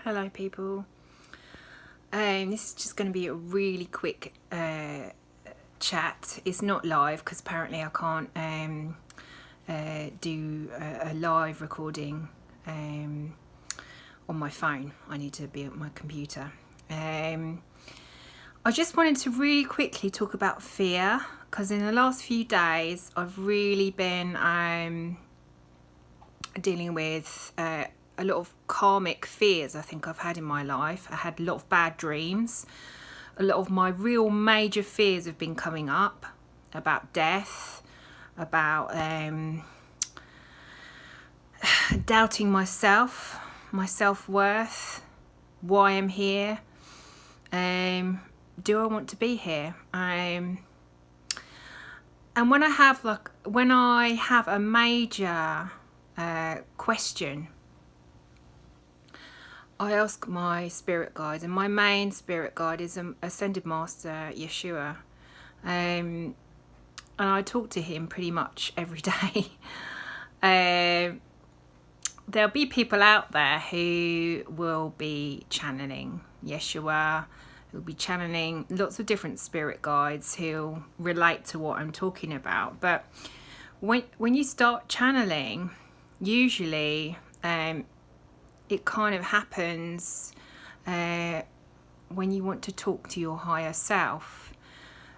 Hello people. This is just going to be a really quick chat. It's not live because apparently I can't do a live recording on my phone. I need to be at my computer. I just wanted to really quickly talk about fear, because in the last few days I've really been dealing with a lot of karmic fears I think I've had in my life. I had a lot of bad dreams. A lot of my real major fears have been coming up about death, about doubting myself, my self-worth, why I'm here, do I want to be here, and when I have a major question, I ask my spirit guide, and my main spirit guide is Ascended Master Yeshua, and I talk to him pretty much every day. There'll be people out there who will be channeling Yeshua, who'll be channeling lots of different spirit guides who'll relate to what I'm talking about. But when you start channeling, usually it kind of happens when you want to talk to your higher self.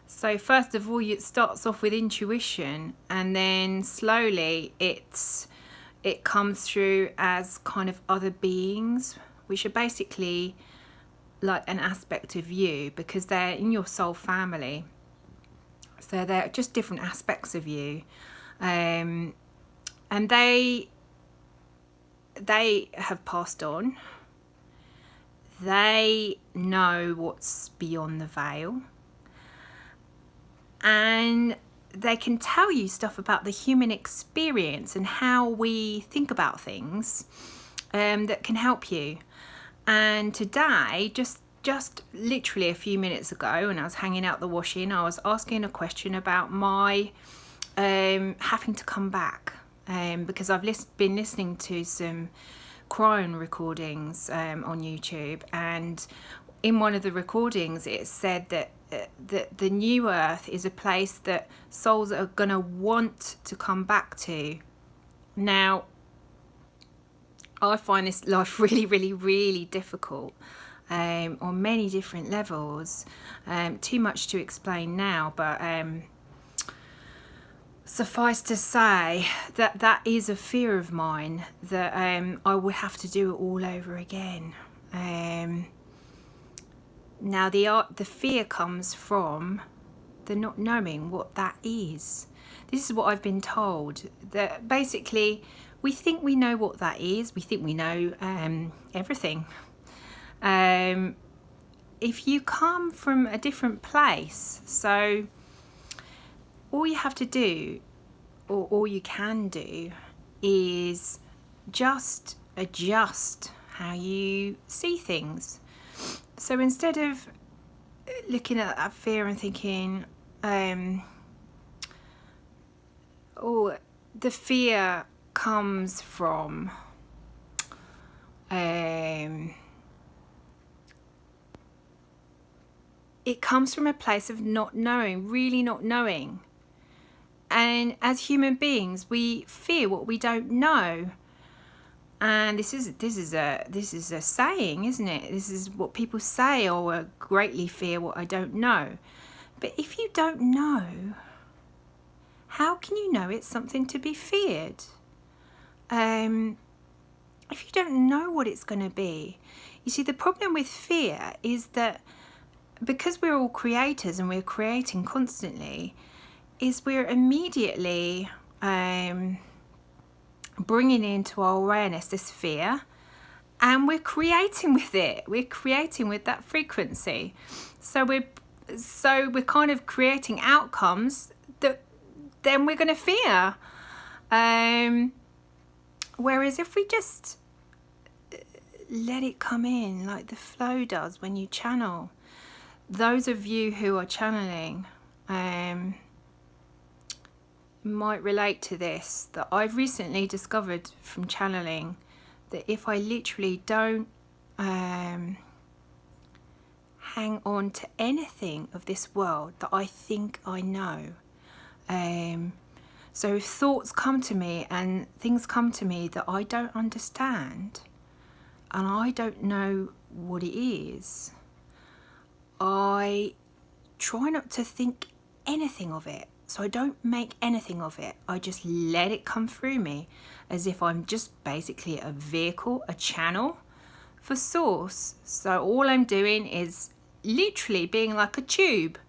So first of all, it starts off with intuition, and then slowly it comes through as kind of other beings, which are basically like an aspect of you, because they're in your soul family. So they're just different aspects of you, and they have passed on. They know what's beyond the veil, and they can tell you stuff about the human experience and how we think about things, that can help you. And today, just literally a few minutes ago, when I was hanging out the washing, I was asking a question about my having to come back. Because I've been listening to some crime recordings on YouTube, and in one of the recordings it said that the new earth is a place that souls are going to want to come back to. Now, I find this life really, really, really difficult on many different levels. Too much to explain now, but suffice to say that is a fear of mine, that I would have to do it all over again. Now the fear comes from the not knowing what that is. This is what I've been told, that basically we think we know what that is. We think we know everything. If you come from a different place, so all you have to do, or all you can do, is just adjust how you see things. So instead of looking at that fear and thinking, oh, the fear comes from it comes from a place of not knowing, really not knowing. And as human beings, we fear what we don't know. And this is a saying, isn't it? This is what people say: "Oh, I greatly fear what I don't know." But if you don't know, how can you know it's something to be feared? If you don't know what it's going to be, you see, the problem with fear is that because we're all creators and we're creating constantly, is we're immediately bringing into our awareness this fear, and we're creating with it. We're creating with that frequency. So we're kind of creating outcomes that then we're going to fear. Whereas if we just let it come in like the flow does when you channel, those of you who are channeling might relate to this, that I've recently discovered from channeling, that if I literally don't hang on to anything of this world that I think I know. So if thoughts come to me and things come to me that I don't understand and I don't know what it is, I try not to think anything of it. So I don't make anything of it. I just let it come through me as if I'm just basically a vehicle, a channel for source. So all I'm doing is literally being like a tube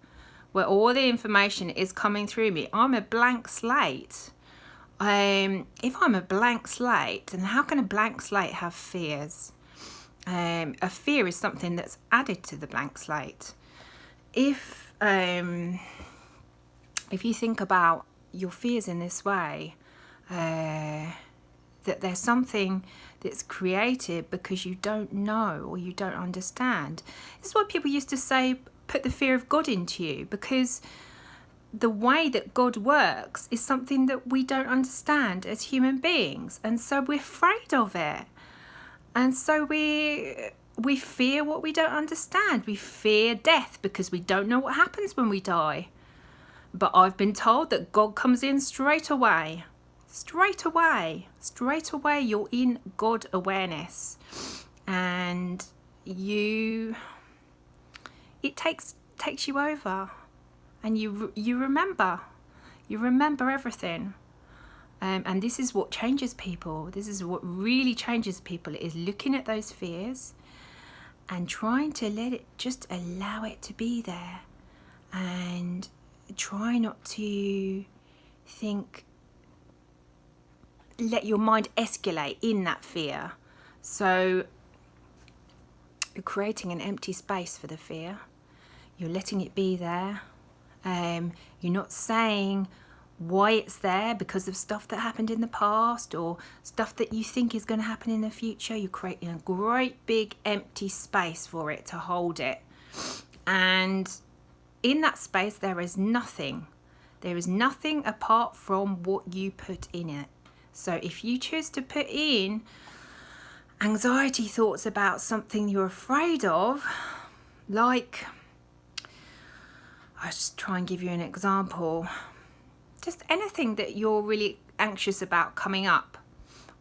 where all the information is coming through me. I'm a blank slate. If I'm a blank slate, then how can a blank slate have fears? A fear is something that's added to the blank slate. If you think about your fears in this way, that there's something that's created because you don't know or you don't understand. This is why people used to say, put the fear of God into you, because the way that God works is something that we don't understand as human beings, and so we're afraid of it, and so we fear what we don't understand. We fear death because we don't know what happens when we die. But I've been told that God comes in straight away. Straight away you're in God awareness, and it takes you over, and you remember everything, and this is what changes people. This is what really changes people, is looking at those fears and trying to just allow it to be there, and try not to let your mind escalate in that fear. So you're creating an empty space for the fear. You're letting it be there. You're not saying why it's there because of stuff that happened in the past or stuff that you think is going to happen in the future. You're creating a great big empty space for it to hold it. And in that space there is nothing. There is nothing apart from what you put in it. So if you choose to put in anxiety thoughts about something you're afraid of, like, I'll just try and give you an example. Just anything that you're really anxious about coming up,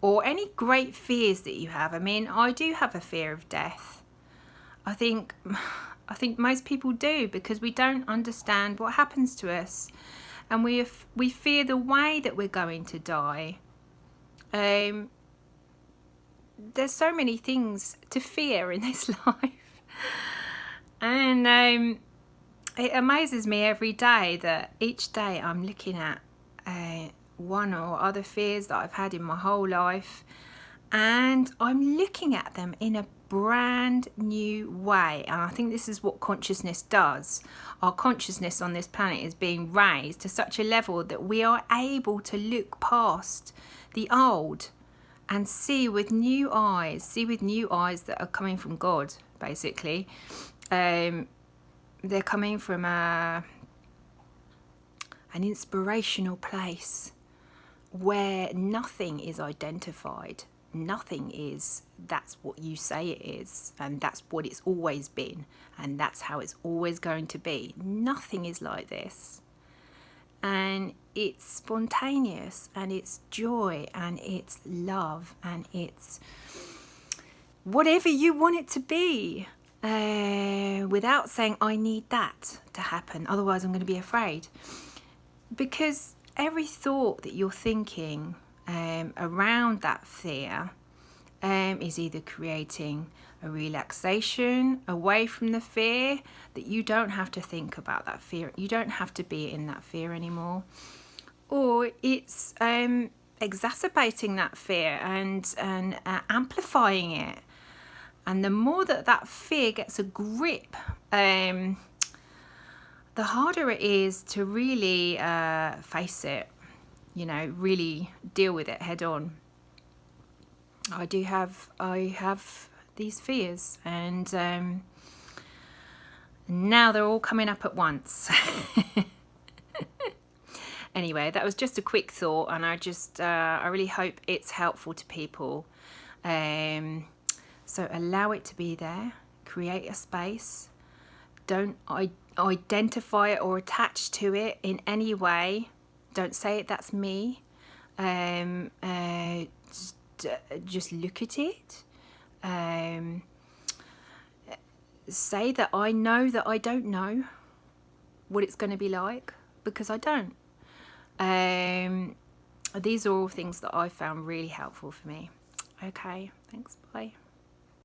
or any great fears that you have. I mean, I do have a fear of death. I think most people do, because we don't understand what happens to us, and we fear the way that we're going to die. There's so many things to fear in this life, and it amazes me every day that each day I'm looking at one or other fears that I've had in my whole life, and I'm looking at them in a brand new way. And I think this is what consciousness does. Our consciousness on this planet is being raised to such a level that we are able to look past the old and see with new eyes that are coming from God, basically. They're coming from an inspirational place where nothing is identified. Nothing is, that's what you say it is, and that's what it's always been, and that's how it's always going to be. Nothing is like this. And it's spontaneous, and it's joy, and it's love, and it's whatever you want it to be, without saying, I need that to happen, otherwise I'm going to be afraid. Because every thought that you're thinking around that fear is either creating a relaxation away from the fear, that you don't have to think about that fear, you don't have to be in that fear anymore, or it's exacerbating that fear and amplifying it. And the more that fear gets a grip, the harder it is to really face it, really deal with it head on. I have these fears, and now they're all coming up at once. Anyway, that was just a quick thought, and I really hope it's helpful to people. So So allow it to be there. Create a space. Don't identify it or attach to it in any way. Don't say it, that's me. Just look at it. Say that I know that I don't know what it's going to be like, because I don't. These are all things that I found really helpful for me. Okay, thanks, bye.